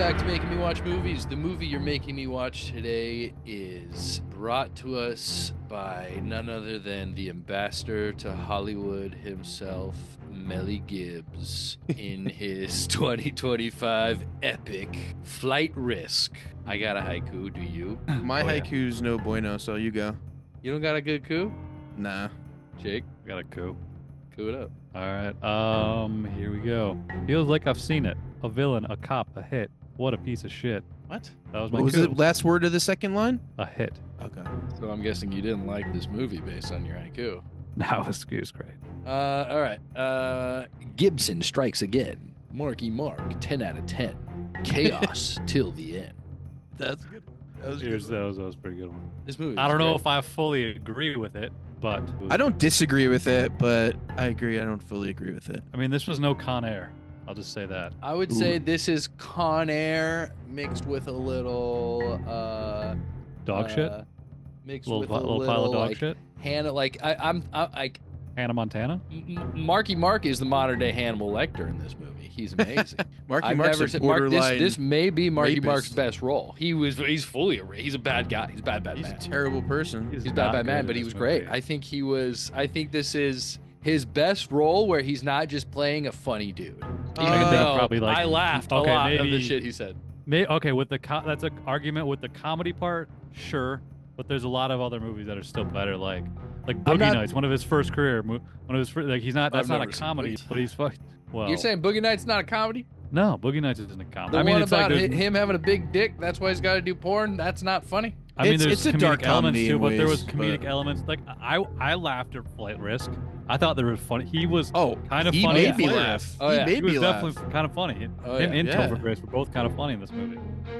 back to Making Me Watch Movies. The movie you're making me watch today is brought to us by none other than the ambassador to Hollywood himself, Mel Gibbs, in his 2025 epic Flight Risk. I got a haiku, do you? My haiku's no bueno, so you go. You don't got a good coup? Nah. Jake, I got a coup. coup it up. All right. Here we go. Feels like I've seen it. A villain, a cop, a hit. What a piece of shit. What? That was my What was coup. the last word of the second line? A hit. Okay. So I'm guessing you didn't like this movie based on your haiku. That was great. All right. Gibson strikes again. Marky Mark, 10 out of 10. Chaos till the end. That's good. That was That was a pretty good one. This movie. I don't know great. if I fully agree with it, but I don't disagree with it, but I agree. I don't fully agree with it. I mean, this was no Con Air. I'll just say that. I would say this is Con Air mixed with a little Dog shit. Mixed Little with a little little pile of dog like shit. Hannah. Like I'm like Hannah Montana. Marky Mark is the modern day Hannibal Lecter in this movie. He's amazing. Marky Mark's a borderline. This may be Marky rapist. Mark's best role. He's a bad guy. He's a bad He's man. a terrible person. He's not bad good man, in but he this was great. movie. I think this is his best role where he's not just playing a funny dude. I can think probably like I laughed a okay, lot of the maybe- shit he said. Okay, with the that's an argument with the comedy part, sure. But there's a lot of other movies that are still better, like I'm Boogie not- Nights, one of his first career, one of his first, like he's not. That's I've not a never seen comedy, Boogie but he's fucked. Well, You're saying Boogie Nights not a comedy? no, Boogie Nights isn't a The comedy. I mean, one it's about like there's- him having a big dick, that's why he's got to do porn? That's not funny? I mean, It's- there's it's a comedic dark elements comedy too, in but there was ways, comedic but- elements. Like I laughed at Flight Risk. I thought there was funny. He was Oh, kind of he funny. made me Flight laugh. Risk. Oh, he yeah. made He was me laugh. definitely kind of funny. Oh, Him yeah. and Yeah. Topher Grace were both kind of funny in this movie.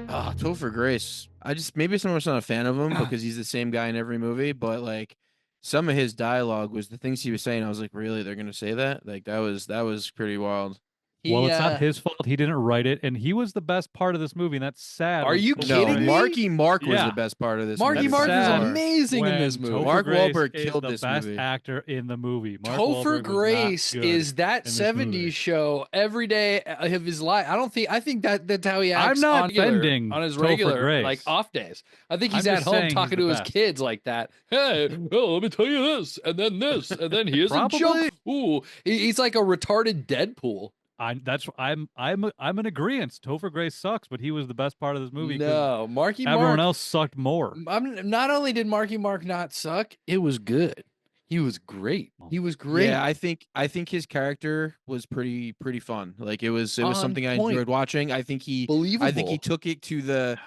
Topher Grace. Maybe someone's not a fan of him because he's the same guy in every movie, but like some of his dialogue was the things he was saying. I was like, really? They're gonna say that? Like that was pretty wild. Well, it's not his fault. He didn't write it, and he was the best part of this movie, and that's sad. Are when you Topher No, kidding me? Marky Mark was Yeah. the best part of this. Marky movie. Mark sad was amazing in when this movie. Topher Mark Grace Wahlberg is killed the this best movie. actor in the movie. Mark Wahlberg Topher was not Grace good is that in this 70s movie. show every day of his life. I think that's how he acts I'm not on regular- defending on his Topher regular Grace. like off days. I think he's I'm at just home saying talking he's to the his best. kids like that. Hey, well, let me tell you this, and then this, and then here's a Probably. joke. Ooh, he's like a retarded Deadpool. I'm in agreement. Topher Grace sucks, but he was the best part of this movie. 'cause No, Marky everyone Mark. else sucked more. Not only did Marky Mark not suck, it was good. He was great. He was great. Yeah, I think his character was pretty fun. Like it was On something I point. enjoyed watching. I think he Believable. took it to the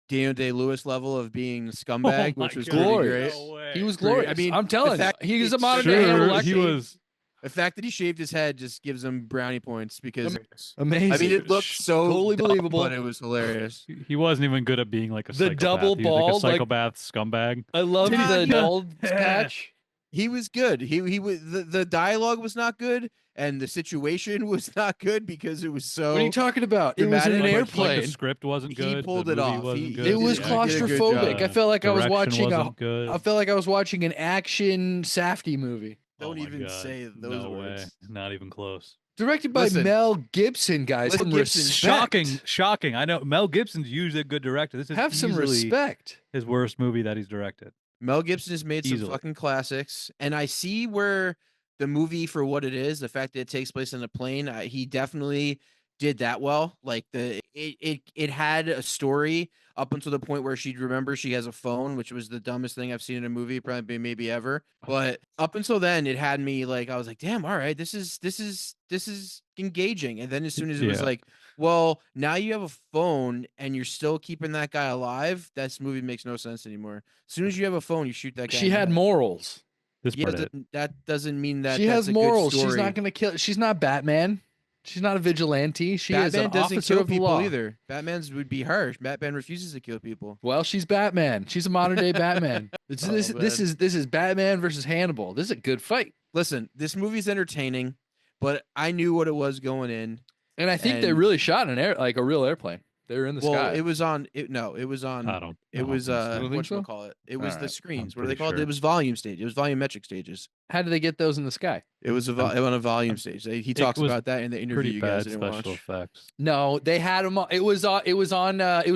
Daniel Day-Lewis level of being a scumbag, Oh my which was God. pretty Glorious. great. No way. He was Great. glorious. I mean, I'm the telling you, fact he's a it's modern day Hannibal Sure, Lecter. he was. The fact that he shaved his head just gives him brownie points because amazing. I mean it looked so Totally dumb, believable. but it was hilarious. He wasn't even good at being like a The psychopath. double He was bald, like like- a psychopath scumbag. I love Yeah, the yeah. bald patch. He was good. He was the dialogue was not good and the situation was not good because it was so What are you talking about? It was in an dramatic, Like, airplane. the script wasn't He good. pulled the it movie off. Wasn't He- good. It was Yeah, he did a good claustrophobic. job. I felt like I was Direction watching wasn't good. I felt like I was watching an action Safdie movie. Don't Oh my even God. say those No words. way. Not even close. Directed by Listen. Mel Gibson, guys. Mel Some Gibson. respect. Shocking. I know Mel Gibson's usually a good director. This is Have some easily respect. his worst movie that he's directed. Mel Gibson has made some Easily. fucking classics, and I see where the movie for what it is, the fact that it takes place in a plane, he definitely did that well. Like it had a story up until the point where she remembers she has a phone, which was the dumbest thing I've seen in a movie, probably maybe ever. But up until then, it had me like I was like, damn, all right, this is engaging. And then as soon as it was Yeah. like, well, now you have a phone and you're still keeping that guy alive, this movie makes no sense anymore. As soon as you have a phone, you shoot that guy. She in the had head. morals. This Yeah, part hit. that doesn't mean that She that's has a good morals. She's story. not going to kill. She's not Batman. She's not a vigilante. She is Batman an doesn't officer kill of the people law. either. Batman's would be harsh. Batman refuses to kill people. Well, she's Batman. She's a modern day Batman. This Oh, this is Batman versus Hannibal. This is a good fight. Listen, this movie's entertaining, but I knew what it was going in. And I think they And- really shot an air like a real airplane. They were in the Well, sky. it was on. It was on. I don't. It don't was think so. You don't think so? whatchamacallit. It was the Alright. screens. I'm What are they pretty called? sure. It was volume stage. It was volumetric stages. How do they get those in the sky? It was on a volume stage. He talks was about that in the interview Pretty you guys bad didn't special watch. effects. No, they had them. It was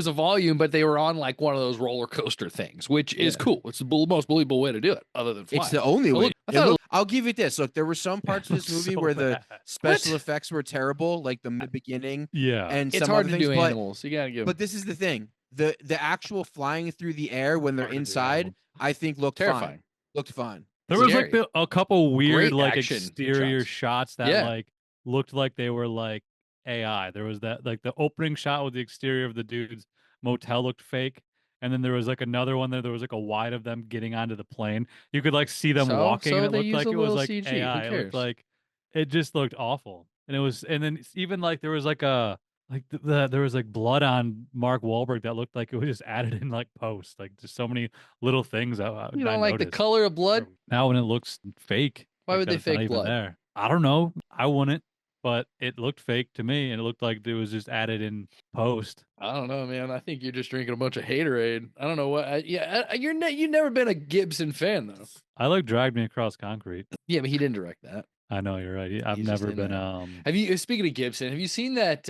a volume, but they were on like one of those roller coaster things, which is Yeah. cool. It's the most believable way to do it, other than flying. It's the only Oh, way. look, I thought it I'll give it this. Look, there were some parts of this looks movie so where the bad. special What? effects were terrible, like the beginning Yeah. and It's some hard other to things. do But animals. You gotta give. but this is the thing. The actual flying through the air when they're Hard to do inside, animals. I think looked Terrifying. fine. Looked fine. There was Scary. like a couple weird Great like action exterior shots. shots that Yeah. like looked like they were like AI. There was that like the opening shot with the exterior of the dude's motel looked fake. And then there was like another one there was like a wide of them getting onto the plane. You could like see them walking So and it they looked use like a it was little like CG. Who AI. It looked cares? like it just looked awful. And then even like there was like there was like blood on Mark Wahlberg that looked like it was just added in like post. Like just so many little things I You don't I like the noticed. color of blood? Now when it looks fake, Why like would that they it's not fake even blood? there. I don't know. I wouldn't, but it looked fake to me, and it looked like it was just added in post. I don't know, man. I think you're just drinking a bunch of haterade. I don't know what. You've never been a Gibson fan though. I like Dragged Me Across Concrete. Yeah, but he didn't direct that. I know you're right. I've He's just never in been. there. Have you? Speaking of Gibson, have you seen that?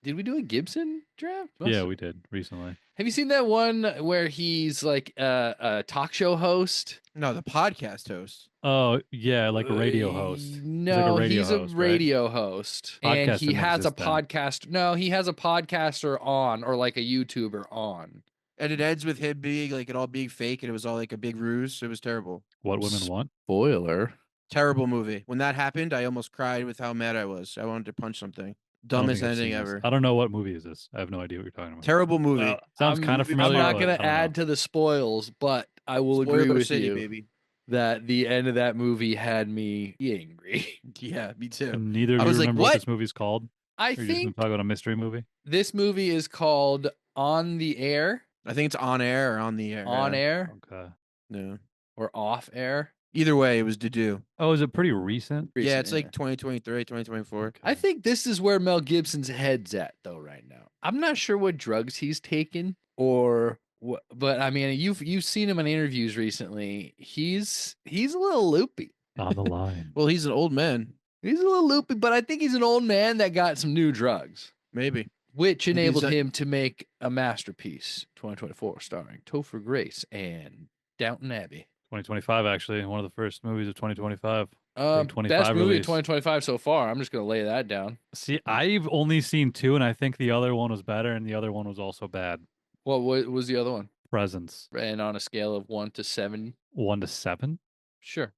Did we do a Gibson draft? Yeah, we did recently. Have you seen that one where he's like a talk show host? No, the podcast host. Oh yeah, like a radio host. No, he's like a radio host, right? and Podcast he didn't has a exist then. podcast. No, he has a podcaster on, or like a YouTuber on. And it ends with him being like it all being fake and it was all like a big ruse. It was terrible. What women want. Spoiler. Terrible movie. When that happened, I almost cried with how mad I was. I wanted to punch something. I don't Dumbest think I've ending seen this. ever. I don't know what movie is this. I have no idea what you're talking about. Terrible movie. Well, Sounds kind of familiar. I'm not but going I to don't know. add to the spoils, but I will agree Spoiler with City, you baby. that the end of that movie had me angry. Yeah, me too. And neither of I you was like, remember what? this movie's called. I Or you just been think talking about a mystery movie. this movie is called On the Air, I think it's on air or on the air. On yeah. Air, Okay. No. or Off Air. Either way, it was to do. Oh, is it pretty recent? Yeah, it's Recent, like 2023, 2024. Okay. I think this is where Mel Gibson's head's at, though. Right now, I'm not sure what drugs he's taken or what, but I mean, you've seen him in interviews recently. He's a little loopy. On the line. Well, he's an old man. He's a little loopy, but I think he's an old man that got some new drugs, Maybe. which Maybe enabled he's a- him to make a masterpiece, 2024, starring Topher Grace and Downton Abbey. 2025, actually, one of the first movies of 2025. Best 25 movie of release. 2025 so far. I'm just gonna lay that down. See, I've only seen two, and I think the other one was better, and the other one was also bad. What was the other one? Presence, And on a scale of 1 to 7, 1 to 7. sure.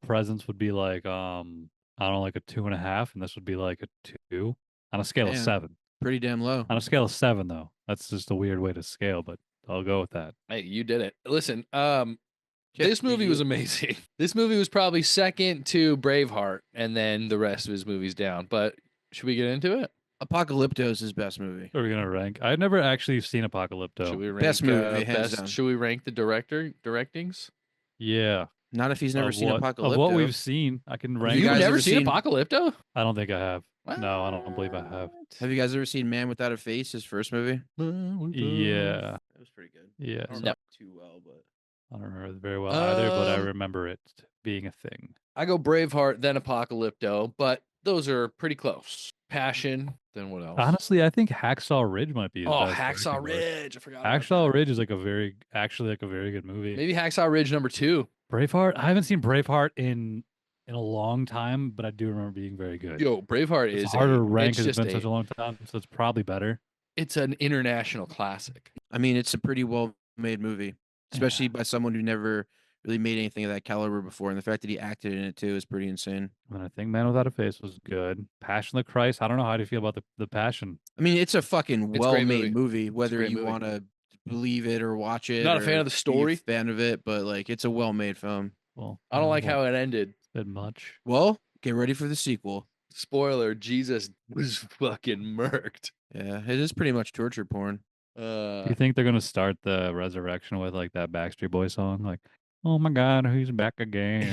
Presence would be like I don't know, like a 2.5, and this would be like a 2 on a scale of Damn. 7. Pretty damn low. On a scale of 7, though, that's just a weird way to scale, but I'll go with that. Hey, you did it. Listen, Yeah, this movie was idiot. amazing. This movie was probably second to Braveheart, and then the rest of his movies down. But should we get into it? Apocalypto is his best movie. Are we gonna rank? I've never actually seen Apocalypto. Should we rank Best movie, hands down. Should we rank the directings? Yeah, Not if he's never seen Apocalypto. Of what we've seen, I can rank. you You've guys never ever seen seen- Apocalypto? I don't think I have. No, I don't believe I have. Have you guys ever seen Man Without a Face, his first movie? Yeah, That was pretty good. yeah. I don't so- know too well, but I don't remember it very well either, but I Um, remember it being a thing. I go Braveheart, then Apocalypto, but those are pretty close. Passion, then what else? Honestly, I think Hacksaw Ridge might be. His Oh, best Hacksaw acting work. Ridge. I forgot. about Hacksaw that. Ridge is like a very good movie. Maybe Hacksaw Ridge number 2. Braveheart. I haven't seen Braveheart in a long time, but I do remember being very good. Yo, Braveheart It's is hard to a- rank it's because it's just been such a long time, so it's probably better. It's an international classic. I mean, it's a pretty well-made movie, especially by someone who never really made anything of that caliber before. And the fact that he acted in it too is pretty insane. And I think Man Without a Face was good. Passion of the Christ. I don't know how do you feel about the Passion. I mean, it's a fucking It's a great well-made movie. movie, whether great you movie. want to believe it or watch it. Not a or fan of the be a story. fan of it, but like it's a well-made film. Well, I don't like how it ended. it's been much. Well, get ready for the sequel. Spoiler, Jesus was fucking murked. Yeah, it is pretty much torture porn. Do you think they're gonna start the resurrection with like that Backstreet Boy song, like "Oh my God, he's back again"?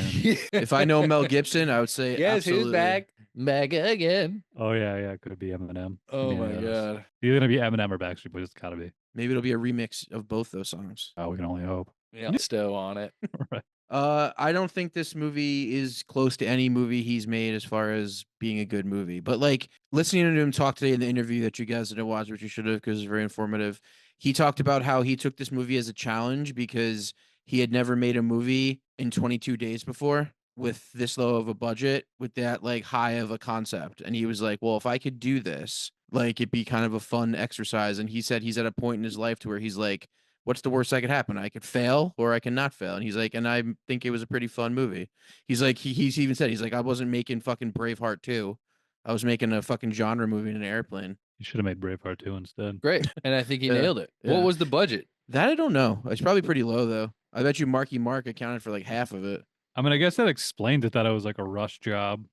If I know Mel Gibson, I would say Yes, absolutely. who's back? Back again. Oh yeah, it could be Eminem. Oh Yeah, my it is. god. Either gonna be Eminem or Backstreet Boys. It's gotta be. Maybe it'll be a remix of both those songs. Oh, we can only hope. Yeah, Stowe on it. Right. I don't think this movie is close to any movie he's made as far as being a good movie. But like listening to him talk today in the interview that you guys didn't watch, which you should have because it's very informative. He talked about how he took this movie as a challenge because he had never made a movie in 22 days before with this low of a budget, with that like high of a concept. And he was like, well, if I could do this, like it'd be kind of a fun exercise. And he said he's at a point in his life to where he's like, what's the worst that could happen? I could fail or I can not fail. And he's like, and I think it was a pretty fun movie. He's like, he's even said, he's like, I wasn't making fucking Braveheart 2. I was making a fucking genre movie in an airplane. You should have made Braveheart 2 instead. Great. And I think he Yeah, nailed it. yeah. What was the budget? That I don't know. It's probably pretty low though. I bet you Marky Mark accounted for like half of it. I mean, I guess that explains it that it was like a rush job.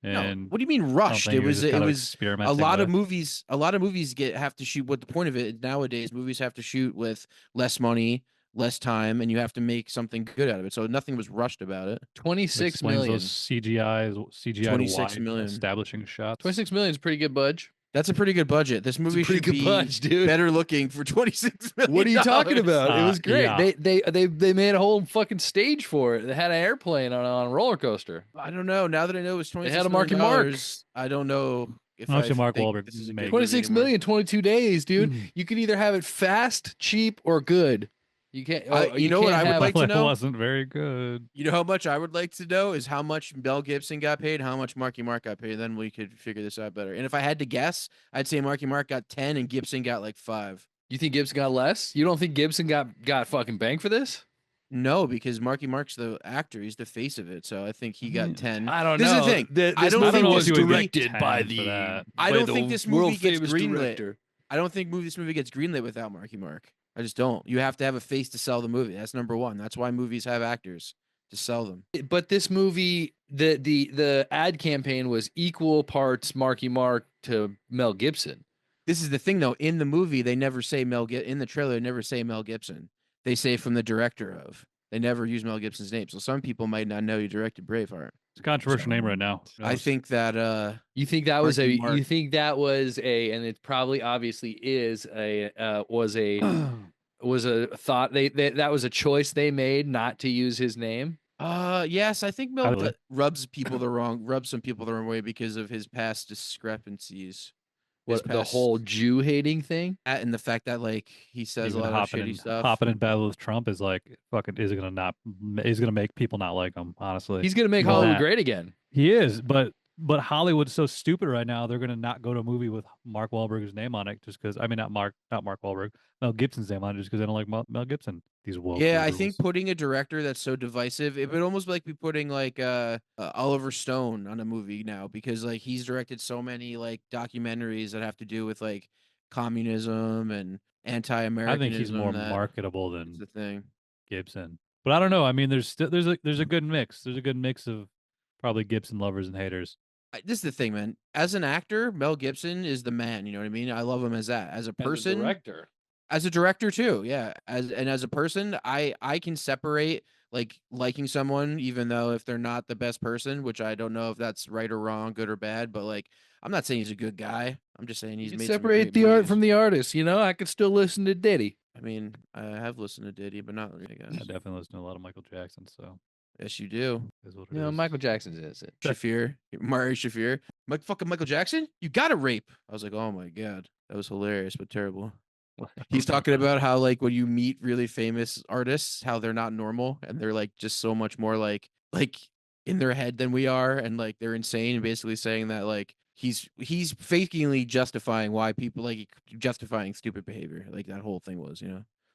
No, And what do you mean I don't rushed? think It he was just it kinda was experimenting a lot of with- movies. A lot of movies have to shoot. What the point of it nowadays? Movies have to shoot with less money, less time, and you have to make something good out of it. So nothing was rushed about it. 26 explains million. those CGI 26 wide million. establishing shots. 26 million is a pretty good budge. That's a pretty good budget. This movie pretty should good be budge, dude. better looking for 26 million. What are you talking about? It was great. yeah. They made a whole fucking stage for it. They had an airplane on a roller coaster. I don't know. Now that I know it was 26 had a Marky million Mark. I don't know if How much I did Mark think Wahlberg this is a make? good 26 movie anymore. million, 22 days, dude. Mm. You can either have it fast, cheap, or good. You can't. You know what can't I would have- like to It know? wasn't very good. You know how much I would like to know is how much Mel Gibson got paid, how much Marky Mark got paid. Then we could figure this out better. And if I had to guess, I'd say Marky Mark got 10 and Gibson got like 5. You think Gibson got less? You don't think Gibson got fucking bang for this? No, because Marky Mark's the actor. He's the face of it. So I think he got 10. I don't This know. is the thing. I This don't movie think was this movie- directed by 10 for the. that. I by don't the think this movie gets world-famous greenlit. director. I don't think this movie gets greenlit without Marky Mark. I just don't. You have to have a face to sell the movie. That's number one. That's why movies have actors to sell them. But this movie, the ad campaign was equal parts Marky Mark to Mel Gibson. This is the thing, though. In the movie, they never say Mel. In the trailer, they never say Mel Gibson. They say from the director of. They never use Mel Gibson's name. So some people might not know he directed Braveheart. It's a controversial name right now. I think that You think that was Marky a? Mark. You think that was a? And it probably obviously is a. Was a thought they that was a choice they made not to use his name. yes, I think Mel Probably. rubs some people the wrong way because of his past discrepancies. His What the past- whole Jew hating thing? and the fact that like he says a lot of shitty stuff. Hopping in battle with Trump is like fucking is gonna make people not like him. Honestly, He's gonna make Well, Hollywood that- great again. he is, but Hollywood's so stupid right now. They're gonna not go to a movie with Mark Wahlberg's name on it just because. I mean, not Mark Wahlberg, Mel Gibson's name on it just because they don't like Mel Gibson. These woke Yeah, I liberals. think putting a director that's so divisive, it would almost like be putting like Oliver Stone on a movie now because like he's directed so many like documentaries that have to do with like communism and I anti-Americanism. think he's more that marketable is than the thing. Gibson. But I don't know. I mean, there's a good mix. There's a good mix of probably Gibson lovers and haters. This is the thing, man. As an actor, Mel Gibson is the man. You know what I mean? I love him as that. As a person, director. as a director too, yeah. As a person, I can separate like liking someone even though if they're not the best person, which I don't know if that's right or wrong, good or bad, but like I'm not saying he's a good guy. I'm just saying he's You made can some separate great the art movies. from the artist. You know, I could still listen to Diddy. I mean, I have listened to Diddy, but not really, I guys. definitely listen to a lot of Michael Jackson, so Yes, you do. it is what it You know, is. Michael Jackson's innocent. Shafir, Mari Shafir, fucking Michael Jackson. You got to rape. I was like, oh my god, that was hilarious, but terrible. He's talking about how like when you meet really famous artists, how they're not normal and they're like just so much more like in their head than we are, and like they're insane. And basically saying that like he's fakingly justifying why people like justifying stupid behavior. Like that whole thing was,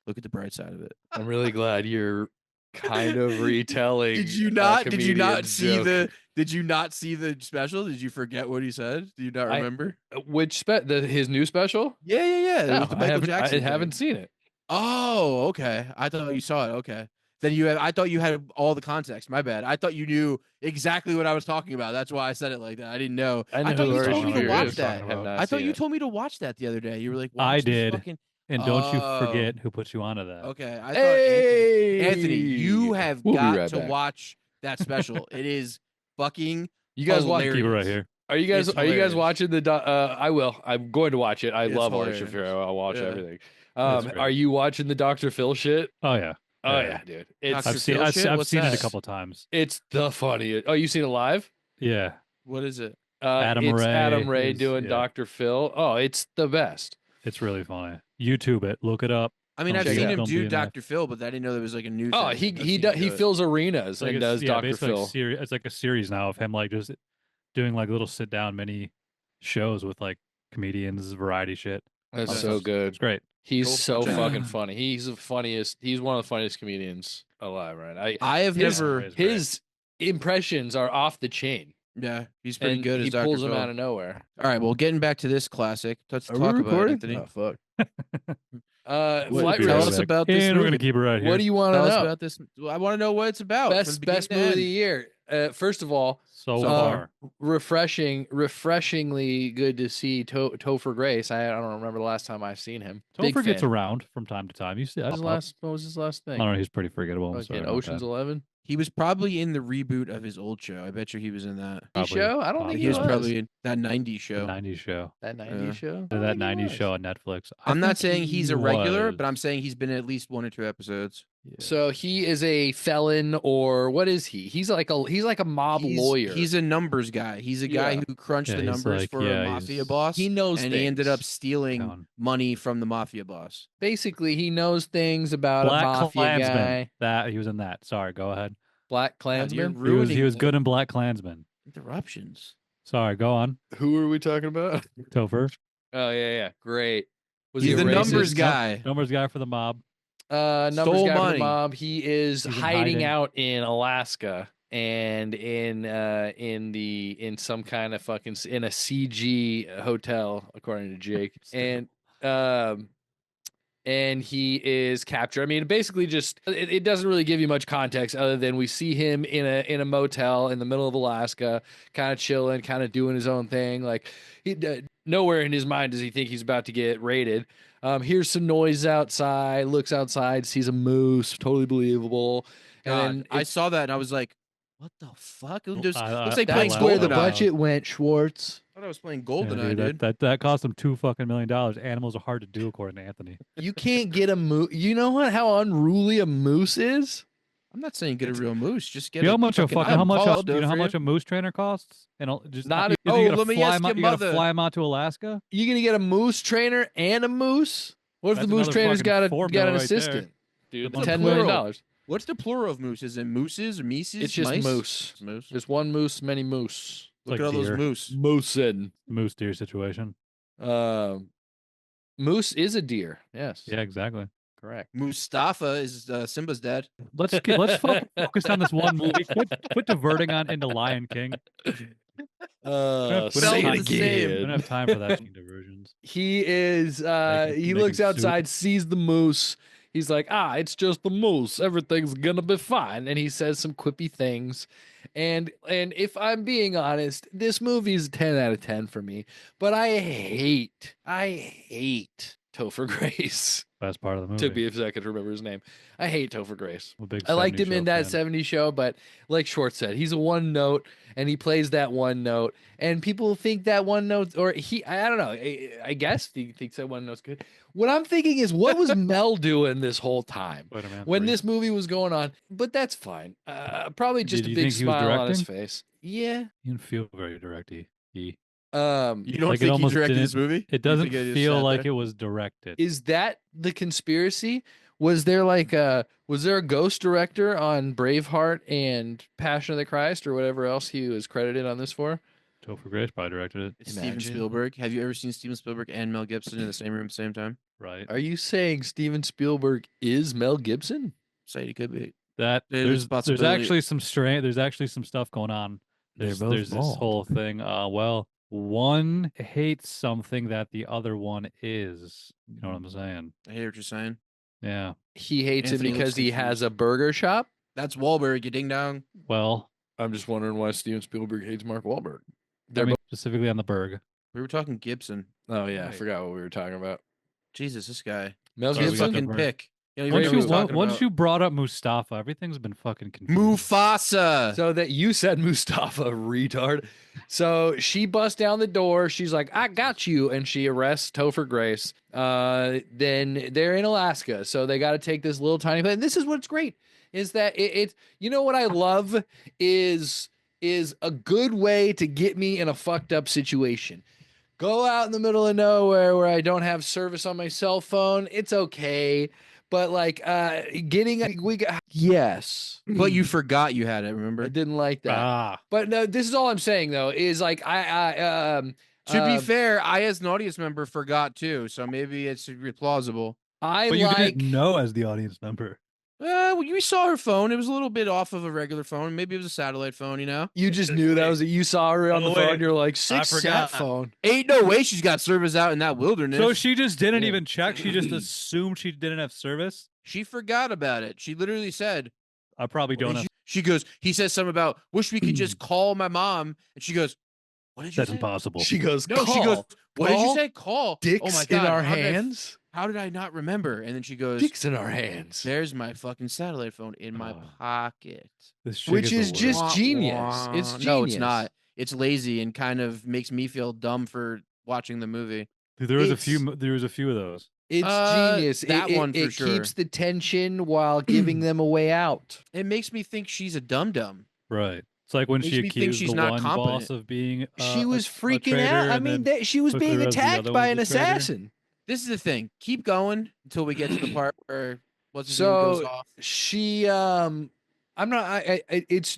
look at the bright side of it. I'm really glad you're kind of retelling. Did you a not comedian's see joke. Did you not see the special? Did you forget what he said? Do you not I- remember? Which his new special? Yeah. It No, was the I Michael haven't, Jackson I thing. haven't seen it. Oh, okay. I thought you saw it. Okay. Then I thought you had all the context. My bad. I thought you knew exactly what I was talking about. That's why I said it like that. I didn't know. I know thought who you Ari told me to Shaffir watch is. that. Have not I thought seen you it. told me to watch that the other day. You were like, I "Watch this did. fucking-" And don't you Oh. forget who put you onto that. Okay. I thought Hey, Anthony, you have We'll be got right to back. watch that special. It is fucking You guys watch? hilarious. Keep it right here. Are you guys? It's Are you guys hilarious. watching the? I will. I'm going to watch it. I It's love Ari hilarious. Shaffir. I'll watch Yeah. everything. great. Are you watching the Dr. Phil shit? Oh yeah. Oh Yeah. yeah, dude. It's Dr. I've seen Phil I've, shit? I've What's seen it a that? couple times. it's the funniest. Oh, you seen it live? Yeah. What is it? Adam It's Ray Adam Ray is- doing yeah. Dr. Phil. Oh, it's the best. It's really funny. YouTube it. Look it up. I mean, Don't I've check it seen out. him Don't do be a knife. Dr. Phil, but I didn't know there was like a new Oh, thing. he fills arenas It's like and a, does yeah, Dr. basically Phil. like it's like a series now of him like just doing like little sit down mini shows with like comedians, variety shit. That's Okay. so good. It's great. He's Cool. so Check it fucking out. funny. He's the funniest. He's one of the funniest comedians alive, right? I have his, never. Ray's great. his impressions are off the chain. Yeah, he's pretty And good he as Dr. pulls Phil. them out of nowhere. All right, well, getting back to this classic, let's Are we talk about it, recording? Anthony. Oh fuck. What- Flight tell Risk. us about this and we're gonna movie. keep it right here. What do you want to Tell us know? about this. Well, I want to know what it's about. from the Best beginning movie of to the end. year. First of all, so So far? refreshingly good to see Topher Grace. I don't remember the last time I've seen him. Big Topher gets fan. around from time to time. You see, What was his last I thing? don't know. He's pretty forgettable. I'm Like sorry in about Ocean's that. 11. He was probably in the reboot of his old show. I bet you he was in that. Probably, Show? I don't think possibly. He was was. probably in that 90s The show. 90s show. That 90s show. I don't That think he 90s was. show on Netflix. I I'm not think saying he's he a regular, was. but I'm saying he's been in at least 1 or 2 episodes. Yeah. So he is a felon, or what is he? He's like a mob lawyer. He's a numbers guy. He's a guy Yeah. who crunched Yeah, the he's numbers like- for yeah, a mafia he's- boss. He knows and he ended things. up stealing Count. money from the mafia boss. Basically, he knows things about a Black mafia Klansman. guy. That he was in that. Sorry, go ahead. Black God, you're Klansman. ruining He was it. good in Black Klansman. Interruptions. Sorry, go on. Who are we talking about? Topher. Oh yeah, great. Was He's he a the racist? numbers guy. Numbers guy for the mob. Numbers Stole guy for the money. mob. He is He's in hiding hiding. out in Alaska and in some kind of fucking in a CG hotel, according to Jake. And he is captured. I mean, basically, just it doesn't really give you much context other than we see him in a motel in the middle of Alaska, kind of chilling, kind of doing his own thing. Like nowhere in his mind does he think he's about to get raided. Hears some noise outside, looks outside, sees a moose, totally believable. God, And then I saw that and I was like, what the fuck? It looks like playing that's where the Goldeneye. budget went, Schwartz. I thought I was playing Yeah, Goldeneye, dude, dude. that cost him $2 fucking million. Animals are hard to do, according to Anthony. You can't get a moose. You know what? How unruly a moose is? I'm not saying get a real moose. Just get You know a how much a fucking fucking how much I'll a, do you it know how for much a moose trainer costs? And just Not you, a- you gotta let me fly ask him your out, you gotta mother. fly him out to Alaska. You gonna get a moose trainer and a moose? What if That's the moose another trainer's fucking got $4 an million right assistant? Dude, What's the $10 million. plural? What's the plural of moose? Is it mooses or mices? It's just Mice? moose. It's moose. Just one moose, many moose. Look like at all deer. those moose. Moosin. Moose deer situation. Moose is a deer. Yes. Yeah, exactly. Correct. Mustafa is Simba's dad. Let's focus on this one movie. Quit diverting on into Lion King. Say Spelled it the same. We don't again. have time for that diversions. He is he Making looks soup. outside, sees the moose. He's like, it's just the moose. Everything's gonna be fine. And he says some quippy things. And if I'm being honest, this movie is a 10 out of 10 for me. But I hate Topher Grace. Best part of the movie. Took me a second to remember his name. I hate Topher Grace. I'm a big I liked 70s him in show that fan. 70s show, but like Short said, he's a one note and he plays that one note. And people think that one note, or I don't know, I guess he thinks that one note's good. What I'm thinking is, what was Mel doing this whole time Spider-Man when 3. this movie was going on? But that's fine. Probably just Did a you big think he was smile on his directing? face. Yeah. You didn't feel very directy. You don't Like, it think he almost directed didn't- this movie? It doesn't just feel sat like there? it was directed. Is that the conspiracy? Was there was there a ghost director on Braveheart and Passion of the Christ or whatever else he was credited on this for? Topher Grace probably directed it. It's Steven Imagine. Spielberg. Have you ever seen Steven Spielberg and Mel Gibson in the same room at the same time? Right. Are you saying Steven Spielberg is Mel Gibson? Say he could be. That There's there's possibility. actually some there's actually some stuff going on. They're There's both there's this bald. whole thing. Well, one hates something that the other one is. You know what I'm saying? I hear what you're saying. Yeah. He hates Anthony it because looks he has confused. a burger shop? That's Wahlberg, you ding dong. Well, I'm just wondering why Steven Spielberg hates Mark Wahlberg. I mean, specifically on the Berg. We were talking Gibson. Oh yeah, I Right. forgot what we were talking about. Jesus, this guy. Mel Sorry, we His got Gibson? fucking Berg. pick. You don't even know what he's talking Once about. you brought up Mustafa, everything's been fucking confused. Mufasa. So that you said Mustafa, retard. So she busts down the door. She's like, I got you. And she arrests Topher Grace. Then they're in Alaska. So they got to take this little tiny plane. And this is what's great is that it's, you know what I love is a good way to get me in a fucked up situation. Go out in the middle of nowhere where I don't have service on my cell phone. It's okay. But like yes. But you forgot you had it, I remember? didn't like that. Ah, But no, this is all I'm saying though, is like To be fair, I as an audience member forgot too, so maybe it's plausible. I but you like didn't know as the audience member. Well, we saw her phone. It was a little bit off of a regular phone. Maybe it was a satellite phone, you know? you just knew that was it. You saw her on Oh, the phone. wait. You're like I sat forgot. phone. Ain't no way she's got service out in that wilderness. So she just didn't Yeah. even check. She just assumed she didn't have service. She forgot about it. She literally said, I probably don't have. She goes, he says something about, wish we could just call my mom. And she goes, what did you That's say? impossible. She goes, No, she goes, what did you Call? say? Call. Dicks Oh my God. in our how did I- hands. How did I not remember? And then she goes, Dicks in our hands. there's my fucking satellite phone in my Oh. pocket. This chick Which the is just worst. genius. It's genius. No, it's not. It's lazy and kind of makes me feel dumb for watching the movie. Dude, there was It's- a few of those. It's genius. That one for it sure. keeps the tension while giving them a way out. It makes me think she's a dum dum. Right. It's like when Makes she me think accused she's the not one competent. boss of being. She was a freaking traitor, out. I and mean, then she was took being her as the attacked other by one an was a traitor. assassin. This is the thing. Keep going until we get to the part where what's his name goes So off. she, I'm not. It's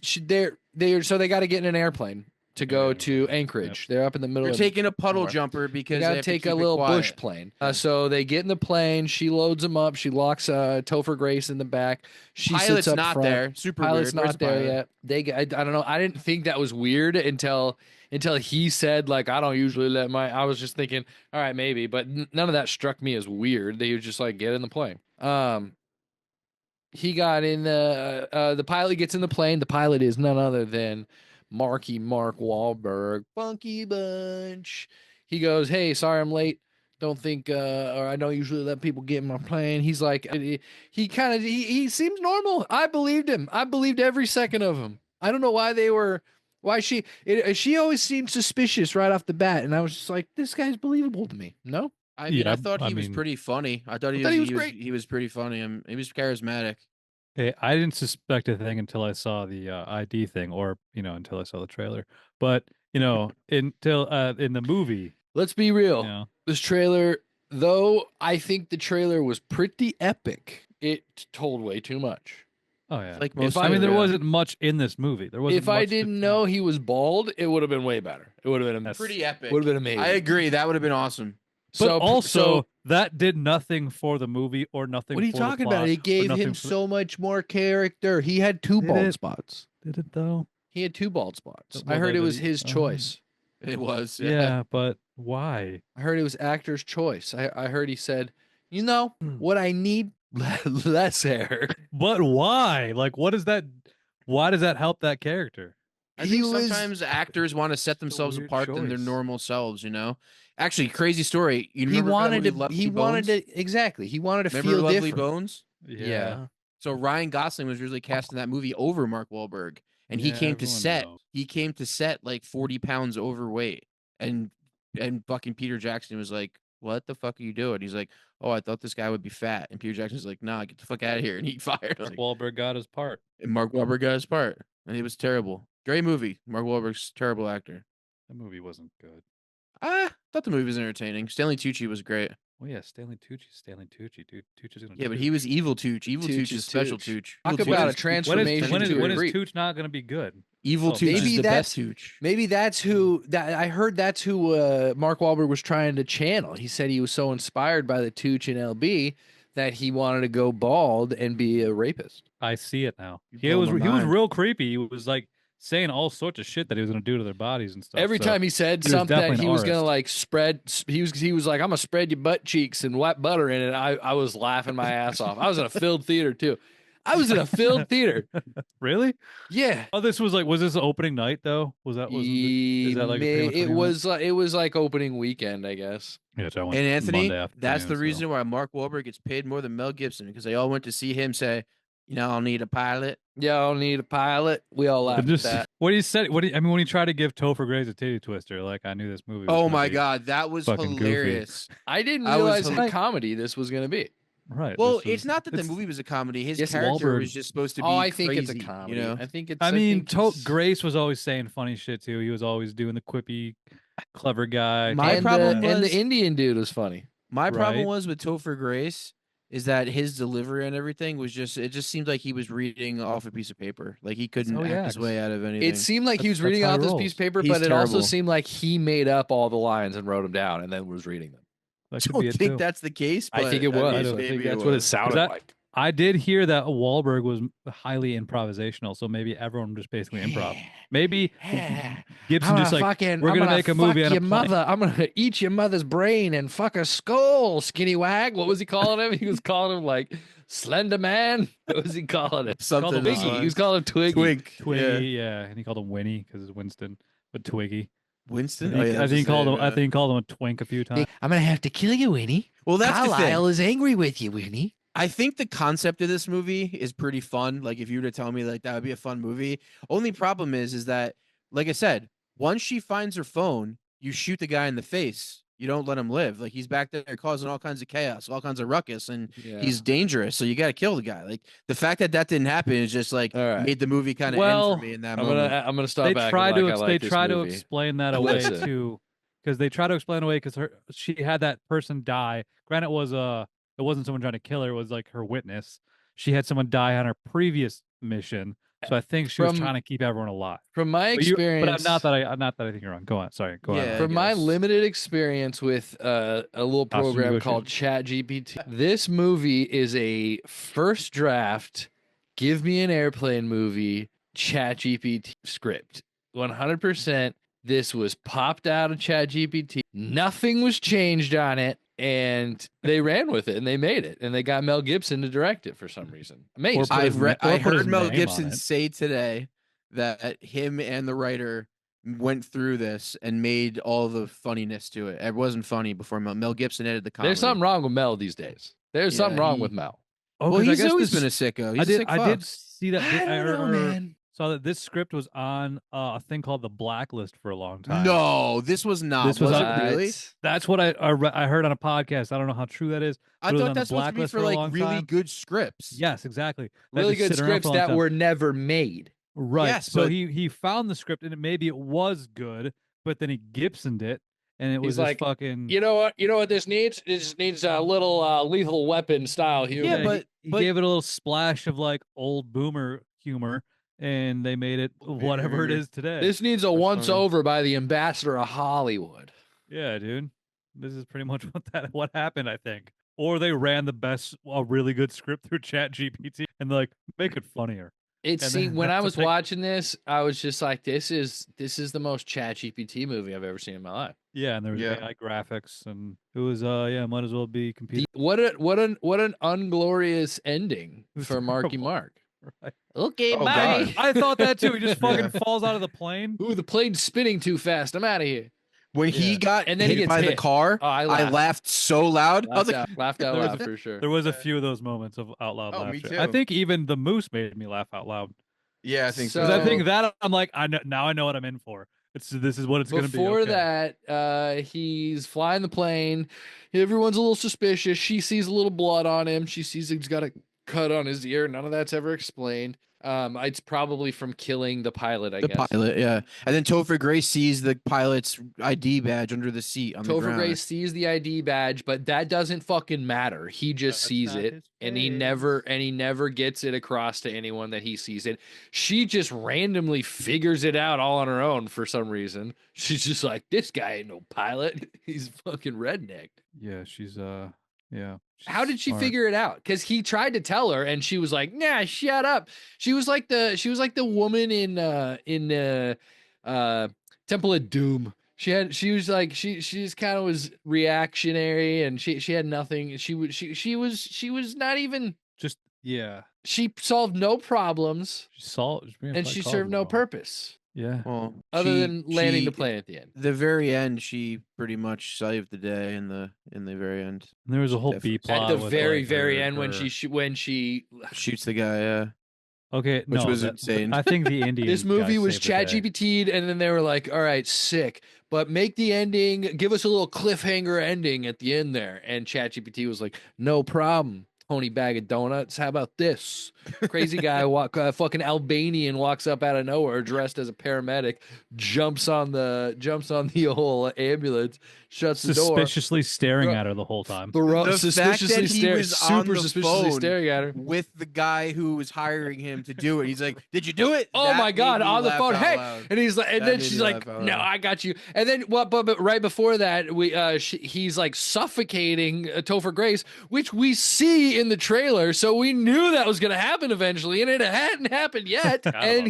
they're so they got to get in an airplane to go Yeah. to Anchorage. They're up in the middle. They're of taking a puddle nowhere. jumper They because got they to have take keep a it little quiet. bush plane. So they get in the plane. She loads them up. She locks Topher Grace in the back. She Pilot's sits up not front. there. Super Pilot's weird. Where's not the there pilot? yet. I don't know. I didn't think that was weird until he said like I don't usually let my. I was just thinking, all right, maybe, but none of that struck me as weird. They were just like get in the plane. He got in the pilot gets in the plane. The pilot is none other than Mark Wahlberg, Funky Bunch. He goes, "Hey, sorry I'm late. Don't think or I don't usually let people get in my plane." He's like he seems normal. I believed him. I believed every second of him. I don't know why she always seemed suspicious right off the bat, and I was just like, this guy's believable to me. No? I mean, Yeah, I thought I he was mean- pretty funny. I thought he was great. He was pretty funny. He was charismatic. Hey, I didn't suspect a thing until I saw the ID thing, or until I saw the trailer. But until in the movie, Let's be real. you know, This trailer, though I think the trailer was pretty epic, it told way too much. oh yeah. Like most I mean, there yeah. wasn't much in this movie. There wasn't. If I much to didn't tell. know he was bald, it would have been way better. It would have been That's- Pretty epic. would have been amazing. I agree. That would have been awesome. But also, that did nothing for the movie or nothing. what are you for the talking plot, about? or It gave nothing him for- so much more character. He had two Did bald it? spots. Did it though? He had two bald spots. Well, I heard it that was did he- his choice. It was. Yeah, but why? I heard it was actor's choice. I heard he said, you know what I need? Less hair. But why? Like, what is that? Why does that help that character? I He think was- sometimes actors want to set themselves weird apart than their choice. normal selves. Actually, crazy story. You He remember wanted Lovely to. He Bones? wanted to exactly. He wanted to Remember feel Lovely different. Bones? Yeah. So Ryan Gosling was originally cast in that movie over Mark Wahlberg, and he Yeah, came to everyone set. knows. He came to set like 40 pounds overweight, and fucking Peter Jackson was like, "What the fuck are you doing?" He's like, "Oh, I thought this guy would be fat," and Peter Jackson's like, "Nah, get the fuck out of here," and he fired him. Mark Wahlberg got his part. And Mark Wahlberg got his part, and it was terrible. Great movie. Mark Wahlberg's a terrible actor. That movie wasn't good. Thought the movie was entertaining. Stanley Tucci was great. Well, yeah, Stanley Tucci, dude. Tucci's gonna. Yeah, but do he was evil Tooch. Evil Tooch Tooch is is special Tooch. Tooch. Talk Evil about Tooch a is- transformation When to a is degree. Tooch not gonna be good? Evil Oh, Tooch maybe is the that's- best Tooch. Maybe that's who that I heard. That's who Mark Wahlberg was trying to channel. He said he was so inspired by the Tooch in LB that he wanted to go bald and be a rapist. I see it now. You He blow was my he was mind. real creepy. He was like saying all sorts of shit that he was gonna do to their bodies and stuff. Every so- time he said he was something that definitely he an was gonna artist. like spread, he was like, "I'm gonna spread your butt cheeks and wet butter in it." I was laughing my ass off. I was in a filled theater too. I was in a filled theater. Really? Yeah. Oh, this was this opening night though? Is that like pretty much It was like opening weekend, I guess. Yeah, so I went And Anthony, Monday that's the afternoon, so- reason why Mark Wahlberg gets paid more than Mel Gibson, because they all went to see him say, I'll need a pilot. Y'all need a pilot. We all laughed at that. What he said, I mean, when he tried to give Topher Grace a titty twister, like I knew this movie was Oh gonna my be God, that was fucking goofy. hilarious. I didn't I was realize hila- what comedy this was going to be. Right. Well, it's not that the movie was a comedy. His character Wahlberg- was just supposed to be I think crazy, it's a comedy. you know? I think it's. I mean, think it's- Grace was always saying funny shit too. He was always doing the quippy, clever guy. My and problem and was- the Indian dude was funny. My problem Right. was with Topher Grace is that his delivery and everything was it just seemed like he was reading off a piece of paper. Like he couldn't how he act his acts. way out of anything. It seemed like he was That's reading how he off this rolls. piece of paper, He's but it also terrible. seemed like he made up all the lines and wrote them down and then was reading them. That I could be don't it think too. that's the case, but I think it was. I don't think maybe that's what it was. sounded That- like. I did hear that Wahlberg was highly improvisational, so maybe everyone just basically improv. Maybe Gibson just like we're gonna make a movie on a your plane. mother. I'm gonna eat your mother's brain and fuck her skull, skinny wag. What was he calling him? He was calling him like Slender Man. What was he calling him? Something Called him Twiggy. He was calling him Twiggy. Twig. Twiggy, yeah, and he called him Winnie because it's Winston, but Twiggy. Winston? I Oh, think, yeah, I that's think he his called name, him. I yeah. think he called him a twink a few times. I'm gonna have to kill you, Winnie. Well, that's the thing. Carlisle is angry with you, Winnie. I think the concept of this movie is pretty fun. Like, if you were to tell me like that would be a fun movie. Only problem is that, like I said, once she finds her phone, you shoot the guy in the face. You don't let him live. Like, he's back there causing all kinds of chaos, all kinds of ruckus, and he's dangerous. So you got to kill the guy. Like, the fact that didn't happen is just like All right. made the movie kind of Well, end for me in that I'm moment. gonna stop They back. try to like I like they this try to movie. explain that away Listen. too, because they try to explain away because she had that person die. Granted, it wasn't someone trying to kill her; it was like her witness. She had someone die on her previous mission, so I think she was From- trying to keep everyone alive. From my But experience, not that I think you're wrong. Go on. Sorry. Go Yeah. on. from my guess. limited experience with a little Hostage program called ChatGPT, this movie is a first draft, give me an airplane movie ChatGPT script. 100%. This was popped out of ChatGPT. Nothing was changed on it. And they ran with it and they made it. And they got Mel Gibson to direct it for some reason. Amazing. Put his I put his heard Mel name on Gibson it. say today that him and the writer went through this and made all the funniness to it. It wasn't funny before Mel Gibson edited the comedy. There's something wrong with Mel these days. There's Yeah, something wrong he- with Mel. Oh, Well, 'cause I he's guess always this- been a sicko. He's a sick I did fuck. see that. I don't know, man. Saw that this script was on a thing called the Blacklist for a long time. No, this was not. This was was on- it really? That's what I heard on a podcast. I don't know how true that is. I It was on thought the that's supposed to be blacklist for for a like long really time. good scripts. Yes, exactly. That Really just good sit around for scripts a long that time. were never made. right. Yes, so but- he found the script and maybe it was good, but then he Gibsoned it and it was He's this like, fucking. You know what? You know what this needs? It just needs a little Lethal Weapon style humor. Yeah, he- but- he but- gave it a little splash of like old boomer humor, and they made it whatever it is today. This needs a That's once funny. over by the ambassador of Hollywood. Yeah, dude. This is pretty much what happened, I think. Or they ran a really good script through Chat GPT and like make it funnier. It And seemed then when I that's a was big- watching this, I was just like, this is the most Chat GPT movie I've ever seen in my life. Yeah, and there was Yeah. AI graphics, and it was might as well be competing. What an unglorious ending It was for Marky terrible. Mark. Right. Okay, Oh, bye. God. I thought that too. He just Yeah. fucking falls out of the plane. Ooh, the plane's spinning too fast. I'm out of here. When he Yeah. got And then he hit gets by the hit. car, Oh, I I laughed. laughed so loud. I was like, Laughed out There was loud a- for sure. There was a few of those moments of out loud Oh, me laughter. too. I think even the moose made me laugh out loud yeah, I think so. because I So- think that I'm like, now I know what I'm in for. This is what it's going to be. Before okay. that, he's flying the plane. Everyone's a little suspicious. She sees a little blood on him. She sees he's got a cut on his ear. None of that's ever explained. It's probably from killing the pilot, I the guess. pilot, yeah. And then Topher Grace sees the pilot's ID badge under the seat on the Topher ground. Grace sees the ID badge, but that doesn't fucking matter. He just That's sees not it, his and he face. never gets it across to anyone that he sees it. She just randomly figures it out all on her own for some reason. She's just like, this guy ain't no pilot. He's fucking redneck. Yeah, she's yeah. How did she smart. figure it out? Because he tried to tell her, and she was like, "Nah, shut up." She was like the woman in Temple of Doom. She just kind of was reactionary, and she had nothing. She was not even. Just Yeah. She solved no problems, and she served no purpose. Yeah. Well, other than landing the plane at the end. The very end, she pretty much saved the day. In the very end, And there was a She whole definitely B plot At the with, very, like, very end, when her- she shoots the guy. Yeah, Okay, which no, was that- insane. I think the Indian this movie guy was saved the day. ChatGPT'd, and then they were like, "All right, sick, but make the ending, give us a little cliffhanger ending at the end there." And ChatGPT was like, "No problem, Tony Bag of Donuts. How about this?" Crazy guy, fucking Albanian, walks up out of nowhere dressed as a paramedic, jumps on the whole ambulance, shuts the door, Suspiciously staring at her the whole time. The fact that he staring, was super on the suspiciously phone staring at her. with the guy who was hiring him to do it. He's like, "Did you do it?" Oh That my made God, me on the laugh phone. out Hey. loud. And he's like, and That then made she's me like, laugh out "No, loud. I got you." And then but right before that, he's like suffocating Topher Grace, which we see in the trailer. So we knew that was going to happen eventually, and it hadn't happened yet. And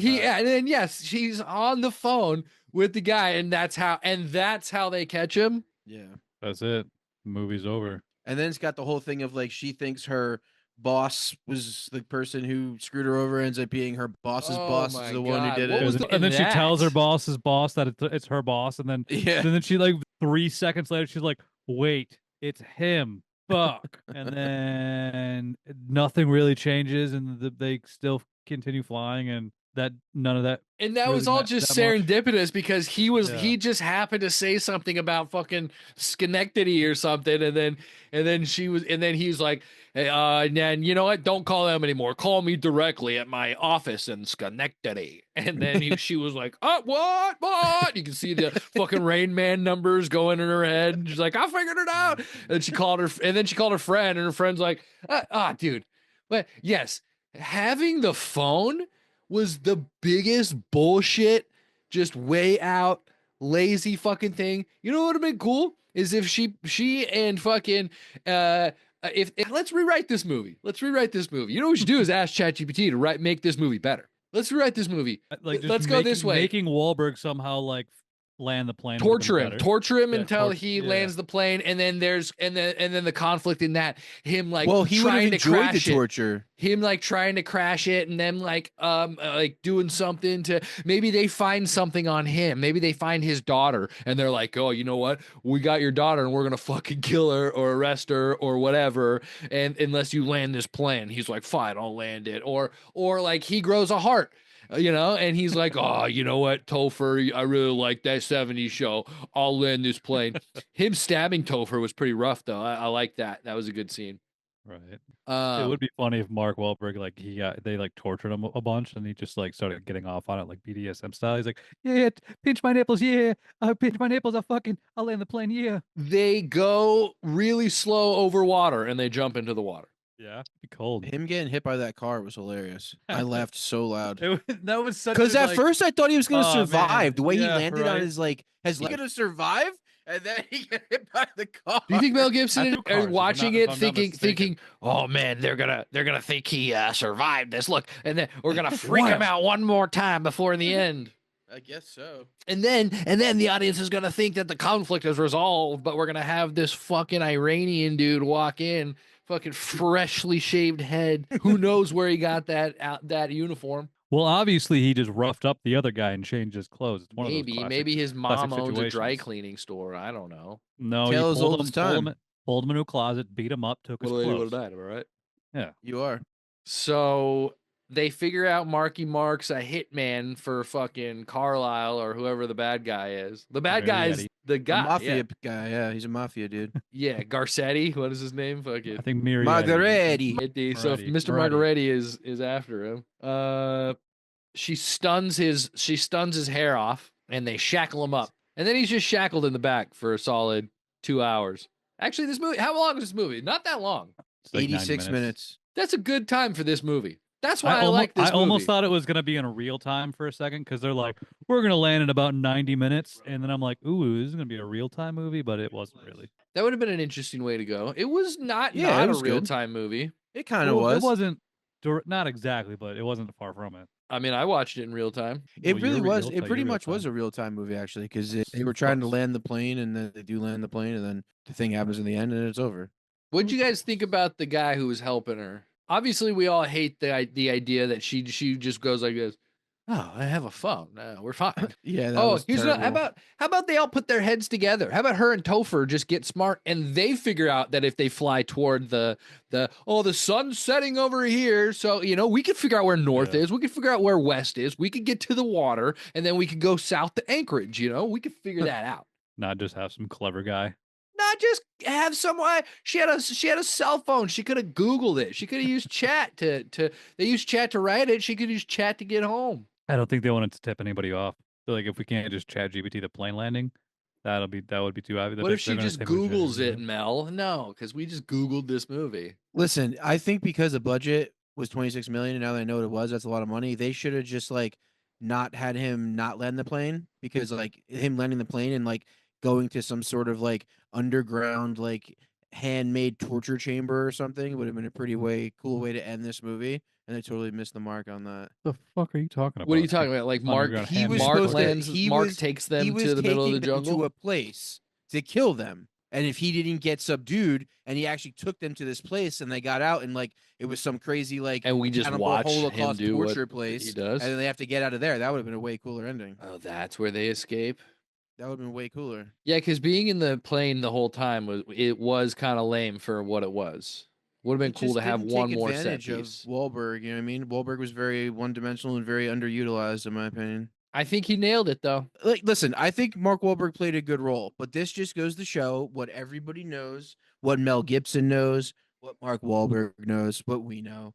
then yes, she's on the phone with the guy, and that's how they catch him. Yeah. That's it. Movie's over. And then it's got the whole thing of like she thinks her boss was the person who screwed her over, ends up being her boss's Oh boss my is the one who God, did what it. was And then she tells her that? boss's boss that it's her boss, and then Yeah. and then she, like, 3 seconds later, she's like, "Wait, it's him." Fuck. And then nothing really changes, and they still continue flying, and that none of that. And that really was all meant just that much. serendipitous because Yeah. he just happened to say something about fucking Schenectady or something, and then he was like, "Hey, and you know what? Don't call them anymore. Call me directly at my office in Schenectady." And then she was like, "Oh, what?" You can see the fucking Rain Man numbers going in her head. And she's like, "I figured it out." And she called her friend, and her friend's like, dude, but yes, having the phone was the biggest bullshit, just way out, lazy fucking thing. You know what would have been cool is if she and fucking if let's rewrite this movie. Let's rewrite this movie. You know what we should do is ask ChatGPT to make this movie better. Let's rewrite this movie. Like, just Let's go this way. making Wahlberg somehow, like, land the plane. would've been Torture him better. until he lands the plane, and then then the conflict in that, him like Well, he would have trying to enjoyed the crash it. torture. Him like trying to crash it, and then like doing something to, maybe they find something on him, maybe they find his daughter, and they're like, "Oh, you know what, we got your daughter, and we're gonna fucking kill her or arrest her or whatever, and unless you land this plane." He's like, "Fine, I'll land it." Or like he grows a heart, and he's like, "Oh, you know what, Topher, I really like that 70s show. I'll land this plane." Him stabbing Topher was pretty rough, though. I like that. That was a good scene. Right. It Um, would be funny if Mark Wahlberg, like, they like tortured him a bunch, and he just like started getting off on it, like BDSM style. He's like, "Yeah, pinch my nipples, yeah, pinch my nipples, I'll land the plane, yeah." They go really slow over water, and they jump into the water. Yeah, be cold. Him getting hit by that car was hilarious. I laughed so loud. That was such. Because at first I thought he was going to "Oh, survive. man, The way he yeah, landed on right." his like, has he going to survive? And then he got hit by the car. Do you think Mel I Gibson threw cars, if watching I'm it, not thinking, mistaken. "Oh man, they're gonna think he survived this. Look, and then we're gonna freak him out one more time before the end." I guess so. And then the audience is gonna think that the conflict is resolved, but we're gonna have this fucking Iranian dude walk in, fucking freshly shaved head. Who knows where he got that uniform? Well, obviously he just roughed up the other guy and changed his clothes. It's one of those classic. Maybe his mom owns a dry situations. cleaning store. I don't know. No, Tale you as old as time. pulled him into a closet, beat him up, took his clothes. Am I right? Yeah. You are. So they figure out Marky Mark's a hitman for fucking Carlisle or whoever the bad guy is. The bad guy is the guy. A mafia guy. Yeah, he's a mafia dude. Yeah, Garcetti. What is his name? Fucking I think Marietti. Margaretti. So if Mr. Margaretti is after him, she stuns his hair off, and they shackle him up, and then he's just shackled in the back for a solid 2 hours. Actually, this movie, how long is this movie? Not that long. It's like 86 90 minutes. That's a good time for this movie. That's why I like this movie. I almost thought it was going to be in real time for a second, because they're like, "We're going to land in about 90 minutes." And then I'm like, "Ooh, this is going to be a real time movie," but it wasn't really. That would have been an interesting way to go. It was not Yeah, not it was a real time movie. It kind of Well, was. It wasn't not exactly, but it wasn't far from it. I mean, I watched it in real time. It Well, really you're was. real It time, pretty you're real much was time. a real time movie actually, because they were trying to Close. land the plane, and then they do land the plane, and then the thing happens in the end, and it's over. What did you guys think about the guy who was helping her? obviously we all hate the idea that she just goes like this. Oh, I have a phone. We're fine. Yeah, that Oh, was here's what. terrible. How about they all put their heads together? How about her and Topher just get smart and they figure out that if they fly toward the sun's setting over here, so we could figure out where north is. We could figure out where west is. We could get to the water, and then we could go south to Anchorage. We could figure that out. Not just have some clever guy. Not just have someone. She had a cell phone. She could have Googled it. She could have used chat to. They used chat to write it. She could use chat to get home. I don't think they wanted to tip anybody off. So like, if we can't just chat GPT the plane landing, that would be too obvious. What if she just Googles it, Mel? No, because we just Googled this movie. Listen, I think because the budget was 26 million, and now that I know what it was, that's a lot of money. They should have just like not had him not land the plane, because like him landing the plane and like going to some sort of like underground like handmade torture chamber or something would have been a pretty cool way to end this movie. And they totally missed the mark on that. The fuck are you talking about? What are you talking about? Like Mark, Mark takes them to the middle of the jungle, to a place to kill them. And if he didn't get subdued, and he actually took them to this place, and they got out, and like it was some crazy like, and we just watch him do torture what place he does, and then they have to get out of there. That would have been a way cooler ending. Oh, that's where they escape. That would have been way cooler. Yeah, because being in the plane the whole time was kind of lame for what it was. Would have been cool to have one more set piece. Of Wahlberg, you know what I mean? Wahlberg was very one-dimensional and very underutilized, in my opinion. I think he nailed it, though. Like, listen, I think Mark Wahlberg played a good role, but this just goes to show what everybody knows, what Mel Gibson knows, what Mark Wahlberg knows, what we know.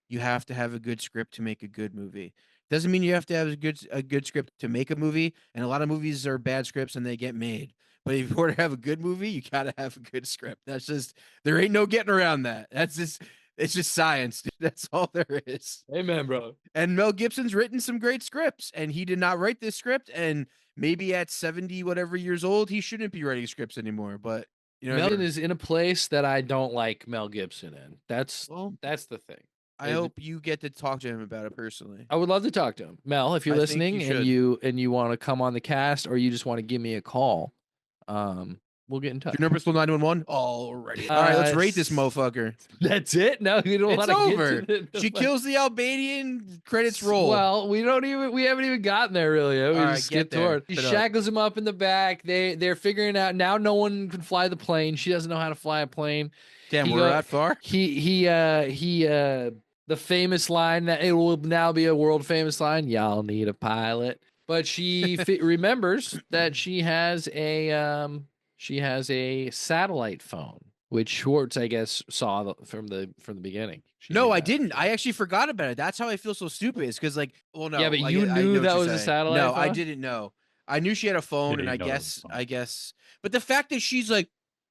You have to have a good script to make a good movie. Doesn't mean you have to have a good script to make a movie, and a lot of movies are bad scripts and they get made. But if you want to have a good movie, you gotta have a good script. That's just, there ain't no getting around that. It's just science. That's all there is. Amen, bro. And Mel Gibson's written some great scripts, and he did not write this script. And maybe at 70 whatever years old, he shouldn't be writing scripts anymore. But Mel is in a place that I don't like Mel Gibson in. That's the thing. I hope you get to talk to him about it personally. I would love to talk to him. Mel, if you're listening and you want to come on the cast, or you just want to give me a call, we'll get in touch. Your number's still 911? Alrighty. All right, let's rate this motherfucker. That's it? No, you don't want to over. Get to she kills the Albanian, credits roll. Well, we haven't even gotten there really yet. We just skipped toward. She shackles him up in the back. They're figuring out now no one can fly the plane. She doesn't know how to fly a plane. Damn, we're that far? The famous line that it will now be a world famous line, y'all need a pilot. But she remembers that she has a satellite phone, which Schwartz, I guess, saw from the beginning. I didn't. I actually forgot about it. That's how I feel so stupid. It's because no. Yeah, but you knew that was a satellite phone? No, I didn't know. I knew she had a phone, and I guess. But the fact that she's like,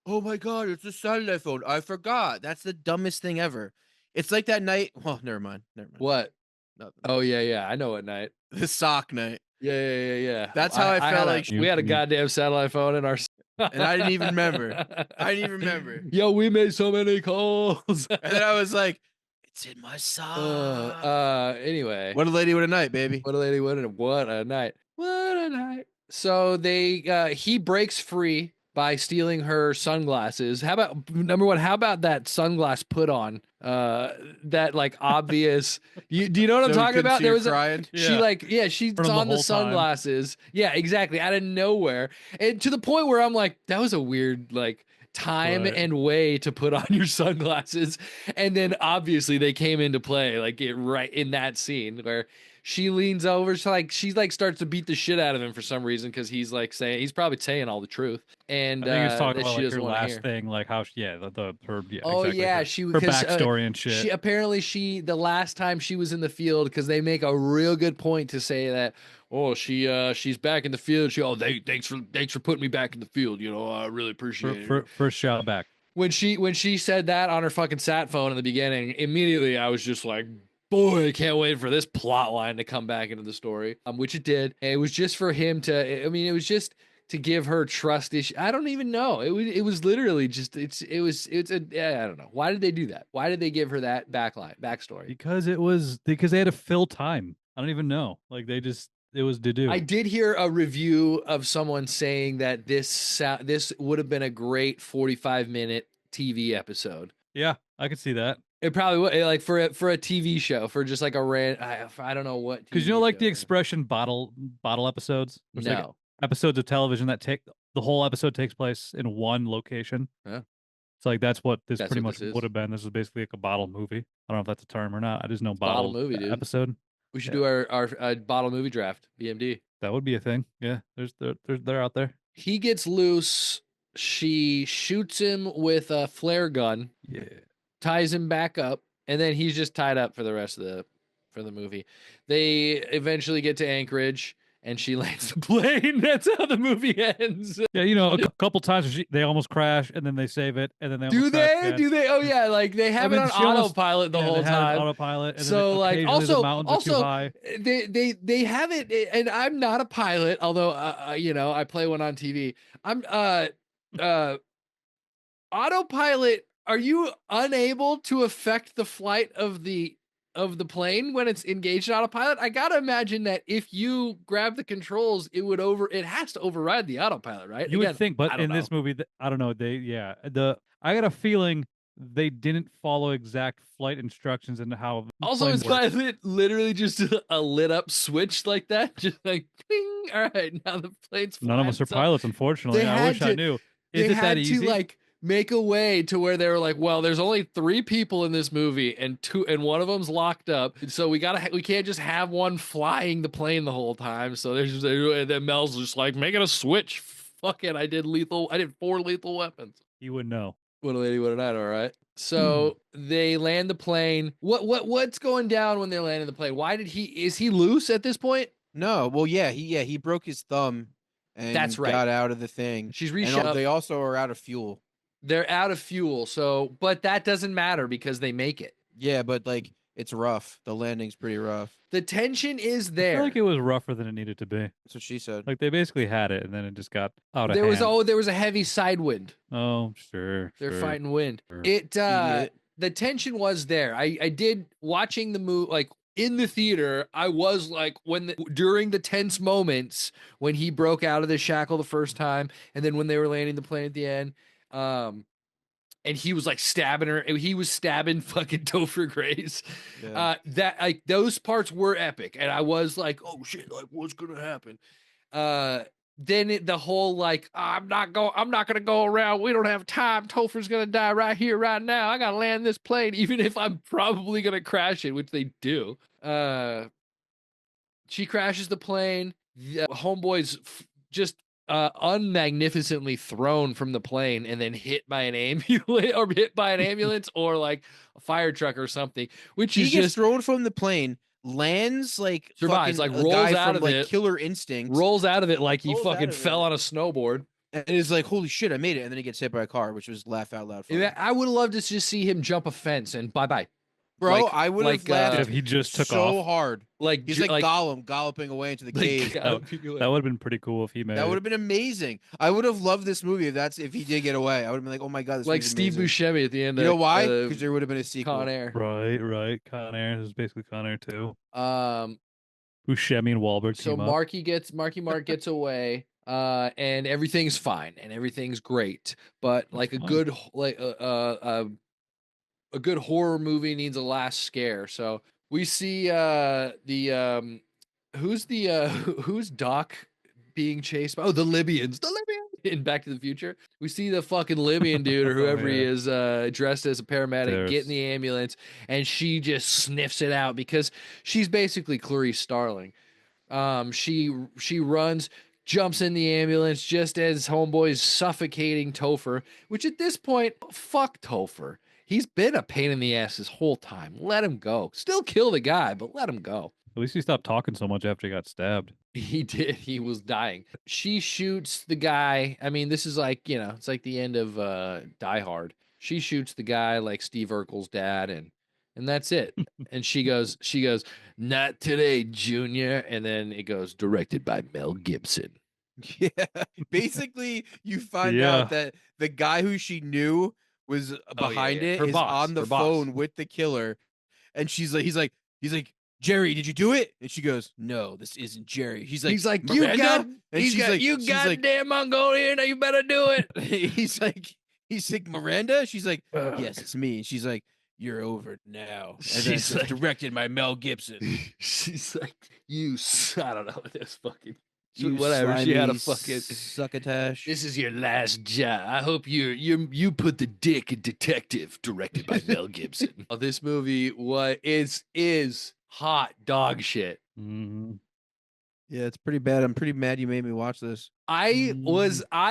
oh my God, it's a satellite phone. I forgot. That's the dumbest thing ever. It's like that night. Well, never mind. What? Nothing. Oh, yeah. I know what night. The sock night. Yeah. That's how I felt like. We had a goddamn satellite phone in our... And I didn't even remember. Yo, we made so many calls. And then I was like, it's in my sock. Anyway. What a lady, what a night, baby. What a lady, what a night. What a night. So he breaks free by stealing her sunglasses. How about number one? How about that sunglass put on? That like obvious. Do you know what I'm talking about? There was she's on the sunglasses. Time. Yeah, exactly. Out of nowhere, and to the point where I'm like, that was a weird like time and way to put on your sunglasses. And then obviously they came into play like right in that scene where she leans over, she starts to beat the shit out of him for some reason, because he's probably saying all the truth. And I think he's talking about like her last thing, like how her backstory and shit. The last time she was in the field, because they make a real good point to say that, she's back in the field. Thanks for putting me back in the field. I really appreciate it. First shout back. When she said that on her fucking sat phone in the beginning, immediately I was just like, boy, I can't wait for this plot line to come back into the story, which it did. And it was just for him to, it was just to give her trust issue. I don't even know. It was literally just, I don't know. Why did they do that? Why did they give her that backstory? Because they had to fill time. I don't even know. Like it was to do. I did hear a review of someone saying that this would have been a great 45-minute TV episode. Yeah, I could see that. It probably would, like for a TV show, for just like I don't know what. Because TV like the show. expression bottle episodes. There's like No. episodes of television that take the whole episode takes place in one location. Yeah. It's like that's what this That's pretty what much this is. would have been. This is basically like a bottle movie. I don't know if that's a term or not. I just know Bottle bottle movie, dude. episode. We should Yeah. do our bottle movie draft, BMD. That would be a thing. Yeah, they're out there. He gets loose. She shoots him with a flare gun. Yeah. Ties him back up, and then he's just tied up for the rest of the movie. They eventually get to Anchorage, and she lands the plane. That's how the movie ends. Yeah, a couple times they almost crash, and then they save it, and then they almost crash again. Do they? Oh yeah, like they have it on autopilot the whole time. Autopilot. And so then like the mountains are too high. they have it, and I'm not a pilot, although I play one on TV. I'm autopilot. Are you unable to affect the flight of the plane when it's engaged in autopilot? I gotta imagine that if you grab the controls, it has to override the autopilot, right? You would think, but in this movie, I don't know. I got a feeling they didn't follow exact flight instructions and how. Also, is pilot literally just a lit up switch like that? Just like, ping. All right, now the plane's flying. None of us are pilots, unfortunately. I wish I knew. Is it that easy? They had to make a way to where they were like, well, there's only 3 people in this movie, and one of them's locked up, so we can't just have one flying the plane the whole time. So and then Mel's just like, making a switch. Fuck it, I did 4 lethal weapons. You would know. What a lady, what a night. All right. So they land the plane. What's going down when they're landing the plane? Is he loose at this point? No. Well, he broke his thumb and That's right. got out of the thing. She's reshoved. They also are out of fuel. They're out of fuel, but that doesn't matter because they make it. Yeah, but it's rough. The landing's pretty rough. The tension is there. I feel like it was rougher than it needed to be. That's what she said. Like they basically had it, and then it just got out of hand. There was a heavy side wind. Oh, sure. They're fighting wind. Sure. The tension was there. I did watching the movie in the theater. I was like during the tense moments when he broke out of the shackle the first time, and then when they were landing the plane at the end. And he was stabbing her. He was stabbing fucking Topher Grace. Yeah. Those parts were epic, and I was like, "Oh shit! What's gonna happen?" Then the whole I'm not gonna go around. We don't have time. Topher's gonna die right here, right now. I gotta land this plane, even if I'm probably gonna crash it, which they do. She crashes the plane. The homeboy's just unmagnificently thrown from the plane and then hit by an ambulance or a fire truck or something, which he gets thrown from the plane, lands survives, rolls out of it, Killer Instinct, rolls out of it like he fucking fell on a snowboard, and is like, holy shit, I made it. And then he gets hit by a car, which was laugh out loud funny. I would have loved to just see him jump a fence and bye bro. I would have laughed if he just took so off hard. He's like Gollum galloping away into the cave. That would have been pretty cool if he made. That would have been amazing. I would have loved this movie if he did get away. I would have been like, oh my god, this like Steve amazing. Buscemi at the end. You know why? Because there would have been a sequel. Con Air. Right. Con Air. This is basically Con Air 2. Buscemi and Wahlberg. So Marky Mark gets away. And everything's fine and everything's great, but a good horror movie needs a last scare. So we see who's Doc being chased by? Oh, the Libyans in Back to the Future. We see the fucking Libyan dude or whoever he is dressed as a paramedic get in the ambulance, and she just sniffs it out because she's basically Clarice Starling. She runs, jumps in the ambulance just as homeboy's suffocating Topher, which at this point, fuck Topher. He's been a pain in the ass this whole time. Let him go. Still kill the guy, but let him go. At least he stopped talking so much after he got stabbed. He did. He was dying. She shoots the guy. I mean, this is it's like the end of Die Hard. She shoots the guy like Steve Urkel's dad, and that's it. And she goes, "Not today, Junior." And then it goes, directed by Mel Gibson. Yeah. Basically, you find out that the guy who she knew was behind it is on the phone with the killer, and he's like, Jerry, did you do it? And she goes, no, this isn't Jerry. He's like, Miranda? You goddamn Mongolian, you better do it. he's like, Miranda? She's like, yes, it's me. And she's like, "You're over now." And then She's it says, like- directed by Mel Gibson. She's like, I don't know what this fucking. You Whatever. She had a slimy fucking. succotash. This is your last job. I hope you put the dick in Detective, directed by Mel Gibson. Oh, this movie is hot dog shit. Mhm. Yeah, it's pretty bad. I'm pretty mad you made me watch this. I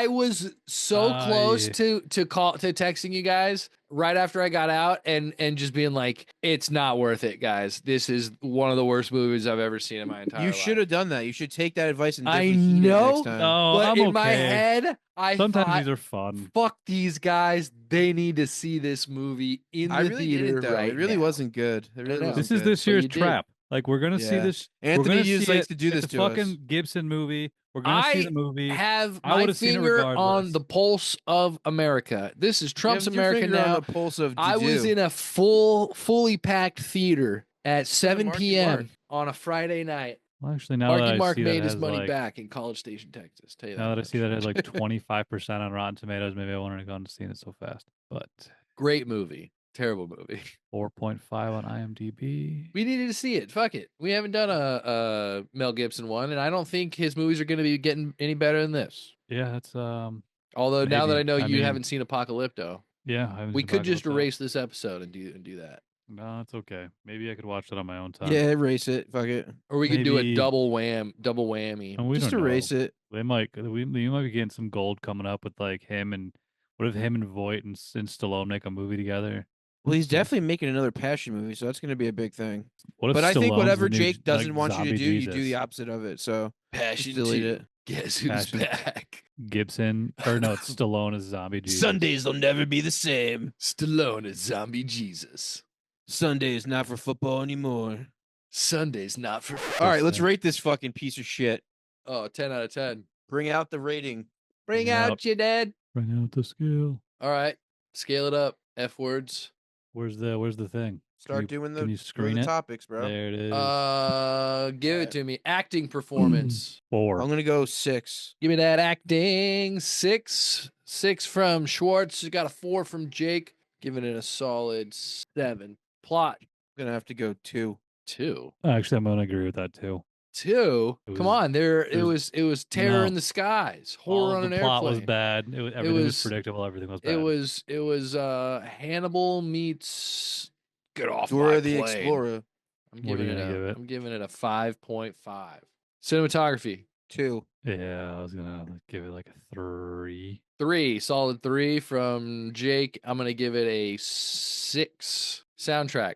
was so close yeah. to texting you guys right after I got out and just being like, it's not worth it, guys. This is one of the worst movies I've ever seen in my entire life. You should have done that. You should take that advice and I definitely heed it know. next time. No, But I'm in okay. my head, I Sometimes thought, these are fun. fuck these guys. They need to see this movie in I the really theater didn't though. right It really now. wasn't good. It really know. wasn't This is good. this But year's you did. trap. Like we're gonna see Yeah. this. Anthony we're gonna just see likes it. to do this It's a to fucking us. Gibson movie. We're gonna see the movie. Have I my would've seen it finger on regardless. the pulse of America. This is Trump's You have your America finger now. on the pulse of I was in a fully packed theater at 7 Marky p.m. Mark. on a Friday night. Well, actually, now that Marky I Mark see made that his has money like, back in College Station, Texas. Tell you that now that I much. see that it has like 25% on Rotten Tomatoes, maybe I wouldn't have gone to see it so fast. But Great movie. Terrible movie. 4.5 on IMDb. We needed to see it. Fuck it. We haven't done a Mel Gibson one, and I don't think his movies are going to be getting any better than this. Yeah, it's Although now that I Maybe. know I you mean, haven't seen Apocalypto, yeah. I haven't we seen could just Apocalypto. erase this episode and do that. No, it's okay. Maybe I could watch that on my own time. Yeah, erase it. Fuck it. Or we could do a Maybe- double whammy. And we Just don't erase know. it. They might. We might be getting some gold coming up with like him and what if him and Voight and Stallone make a movie together? Well, he's definitely making another Passion movie, so that's going to be a big thing. What if But I think Stallone's whatever the new, Jake doesn't like, want you to zombie do, you Jesus? do the opposite of it. So Passion just delete 2. it. Guess who's Passion. back? Gibson or no, it's Stallone as zombie Jesus. Sundays will never be the same. Stallone is zombie Jesus. Sunday is not for football anymore. Sunday's not for. All right, let's Yeah. rate this fucking piece of shit. Oh, 10 out of 10. Bring out the rating. Bring Yeah. out your dad. Bring out the scale. All right, scale it up. F words. Where's the thing? Start you- doing can you the screen it? topics, bro. There it is. Give it to me. Acting performance. 4. I'm gonna go 6. Give me that acting. 6. 6 from Schwartz. You got a 4 from Jake. Giving it a solid 7. Plot. I'm gonna have to go 2. 2. Actually, I'm gonna agree with that too. 2. It Come was- on, there. it It was- was terror no. in the skies. All Horror of on the an plot airplane. was bad. Everything was was- predictable. Everything was bad. It was Hannibal meets Get Off Dora My the Plane. Explorer. I'm What are giving you it gonna give it? I'm giving it a 5.5. Cinematography. 2. Yeah, I was gonna give it like a 3. 3. Solid 3 from Jake. I'm gonna give it a 6. Soundtrack.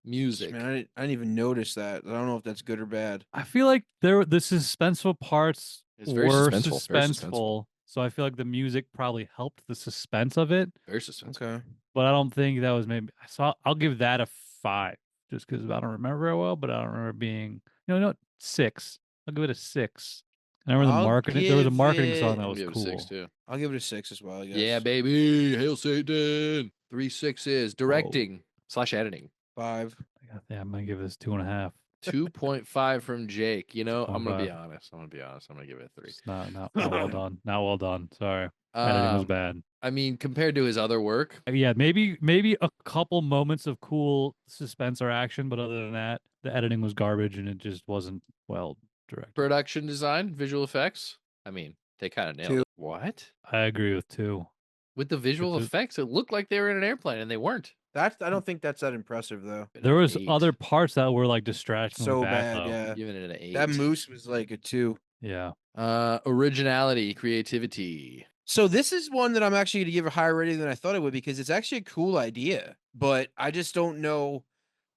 Music. Man, I didn't even notice that. I don't know if that's good or bad. I feel like the suspenseful parts It's very were suspenseful, very suspenseful. So I feel like the music probably helped the suspense of it, Very suspenseful. Okay. but I don't think that was maybe. So I'll give that a 5, just because I don't remember very well. But I don't remember being, 6. I'll give it a 6. And I remember the I'll marketing. There was a give marketing song it- that I'll was give it a cool. 6 too. I'll give it a 6 as well, I guess. Yeah, baby. Hail Satan. 3 6s. Directing / editing. 5. Yeah, I'm gonna give this 2.5. 2.5 from Jake. I'm gonna be 2.5. honest. I'm gonna give it a 3. It's not well done. Not well done. Sorry, editing was bad. I mean, compared to his other work, Yeah, maybe a couple moments of cool suspense or action, but other than that, the editing was garbage and it just wasn't well directed. production design, visual effects. I mean, they kind of nailed 2. it. What? I agree with 2. With the visual It's a- effects, it looked like they were in an airplane, and they weren't. I don't think that's that impressive though. There was 8. other parts that were like distractingly So bad, bad, though. yeah. I'm giving it an 8. That moose was like a 2. Yeah. Originality, creativity. So this is one that I'm actually going to give a higher rating than I thought it would because it's actually a cool idea, but I just don't know.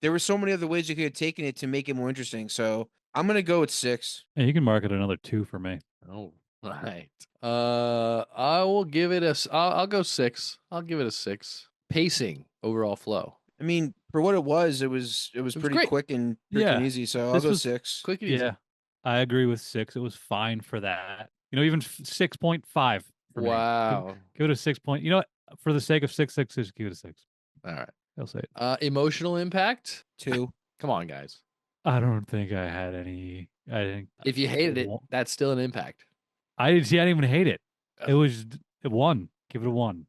There were so many other ways you could have taken it to make it more interesting. So I'm going to go with 6. Hey, you can mark it another 2 for me. All right. I will give it I'll go 6. I'll give it a 6. Pacing, overall flow. I mean, for what it was pretty great. quick and freaking Yeah, easy. So I'll this go was 6. Quick and easy. Yeah, I agree with 6. It was fine for that. Even 6.5 for me. Wow. Give it a 6 point. You know what? For the sake of 6, just give it a 6. All right. I'll say it. Emotional impact. 2. Come on, guys. I don't think I had any. I think If you hated it, Wa- that's still an impact. I didn't even hate it. It was 1. Give it a 1.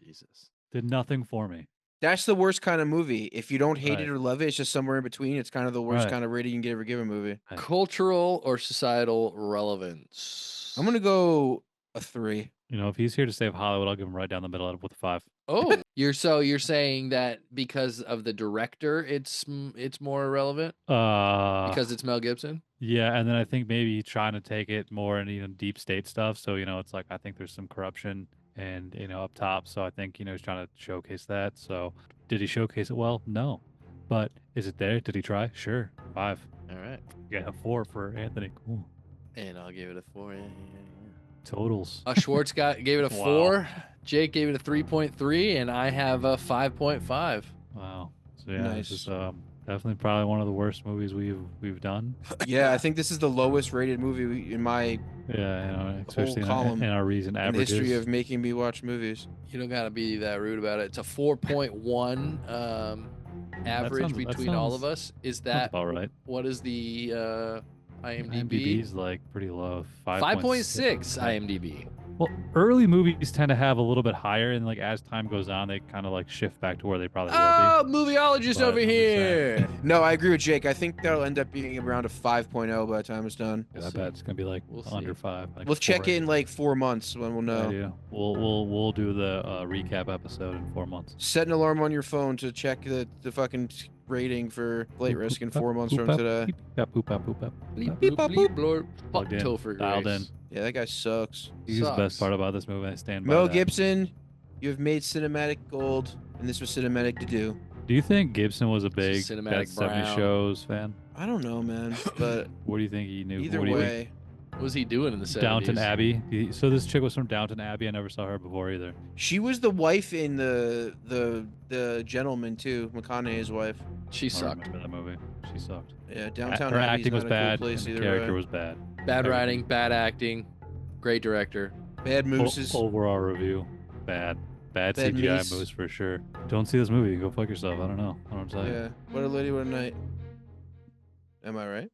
Jesus. Did nothing for me. That's the worst kind of movie. If you don't hate Right. it or love it, it's just somewhere in between. It's kind of the worst Right. kind of rating you can ever give a movie. Right. Cultural or societal relevance? I'm gonna go a 3. You know, if he's here to save Hollywood, I'll give him right down the middle with a 5. Oh, you're saying that because of the director, it's more irrelevant because it's Mel Gibson. Yeah, and then I think maybe he's trying to take it more in deep state stuff. So it's like I think there's some corruption and up top. So I think he's trying to showcase that. So did he showcase it well? No, but is it there? Did he try? Sure, 5. All right, Yeah, 4 for Anthony. Cool. and I'll give it a 4. Yeah. Totals. Schwartz gave it a Wow. 4. Jake gave it a 3.3, and I have a 5.5. Wow. So yeah, Nice. this is definitely probably one of the worst movies we've done. Yeah, I think this is the lowest rated movie in my Especially column in our recent in the averages. history of making me watch movies. You don't gotta be that rude about it. It's a 4.1 average between all of us. Is Sounds that about right? what is the IMDb? IMDb's like pretty low. 5.6 IMDb. Well, early movies tend to have a little bit higher, and like as time goes on, they kind of like shift back to where they probably will Oh, movieologist But over I'm just here. No, I agree with Jake. I think that'll end up being around a 5.0 by the time it's done. be. I bet it's gonna be like We'll under see. 5. Like We'll check 4. it in like 4 months when we'll know. Yeah, we'll do the recap episode in 4 months. Set an alarm on your phone to check the fucking rating for Flight Risk in 4 months from today. Poop up, poop up. Bleep, Beep, bloop, bop, bleep, blorp. Fuck Plugged in, Topher dialed Grace. in. Yeah, that guy sucks. He's the Sucks. best part about this movie. I stand by Mel that. Gibson, you have made cinematic gold, and this was cinematic to do. Do you think Gibson was a big Cinematic That 70 Brown. Shows fan? I don't know, man, but What do you think he knew? either What do you think? way, What was he doing in the 70s? Downton Abbey. So this chick was from Downton Abbey. I never saw her before either. she was the wife in the Gentleman too, McConaughey's wife. She I don't sucked. remember that movie. She sucked. Yeah, Downtown Her Abbey's acting was not a cool bad. place And the either character way. was bad. Bad Everything. writing, bad acting, great director. Bad mooses. Overall review, bad. Bad Bad CGI moose. moves for sure. Don't see this movie. Go fuck yourself. I don't know. I don't know what to tell you. Yeah, what a lady, what a night. Am I right?